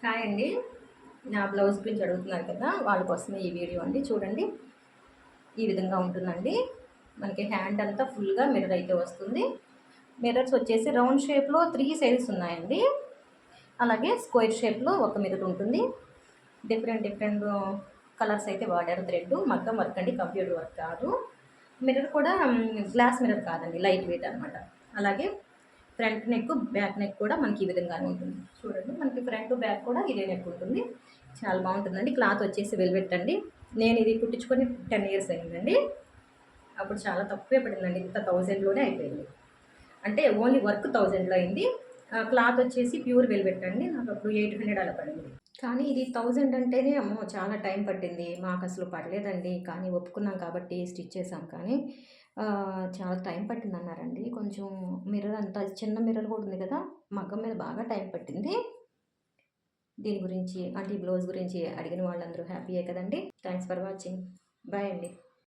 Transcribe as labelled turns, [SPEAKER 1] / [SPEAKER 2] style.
[SPEAKER 1] Hi అండి. నా blouse గురించి అడుగుతున్నారు కదా, వాళ్ళ కోసమే ఈ వీడియో అండి. చూడండి, ఈ విధంగా ఉంటుందండి. మనకి హ్యాండ్ అంతా ఫుల్గా మిర్రర్ అయితే వస్తుంది. మిర్రర్స్ వచ్చేసి రౌండ్ షేప్లో 3 సైడ్స్ ఉన్నాయండి. అలాగే స్క్వేర్ షేప్లో ఒక మిర్రర్ ఉంటుంది. డిఫరెంట్ డిఫరెంట్ కలర్స్ అయితే వాడారు. థ్రెడ్ మగ్గం వర్క్ అండి, కంప్యూటర్ వర్క్ కాదు. మిర్రర్ కూడా గ్లాస్ మిర్రర్ కాదండి, లైట్ వెయిట్ అనమాట. అలాగే ఫ్రంట్ నెక్, బ్యాక్ నెక్ కూడా మనకి ఈ విధంగానే ఉంటుంది. చూడండి, మనకి ఫ్రంట్ బ్యాక్ కూడా ఇదే నెక్ ఉంటుంది. చాలా బాగుంటుందండి. క్లాత్ వచ్చేసి వెల్వెట్ అండి. నేను ఇది కుట్టించుకొని 10 ఇయర్స్ అయిందండి. అప్పుడు చాలా తక్కువే పడిందండి, ఇంత 1000లోనే అయిపోయింది. అంటే ఓన్లీ వర్క్ 1000లో అయింది. క్లాత్ వచ్చేసి ప్యూర్ వెల్వెట్ అండి. నాకు అప్పుడు 800 అలా పడింది. కానీ ఇది 1000 అంటేనే అమ్మో చాలా టైం పట్టింది. మాకు అసలు పడలేదండి. కానీ ఒప్పుకున్నాం కాబట్టి స్టిచ్ చేసాం. కానీ చాలా టైం పట్టిందన్నారండి. కొంచెం మిర్రర్ అంతా చిన్న మిర్రర్ కూడా ఉంది కదా, మగ్గం మీద బాగా టైం పట్టింది. దీని గురించి అంటే ఈ బ్లౌజ్ గురించి అడిగిన వాళ్ళందరూ హ్యాపీయే కదండి. Thanks for watching. బాయ్ అండి.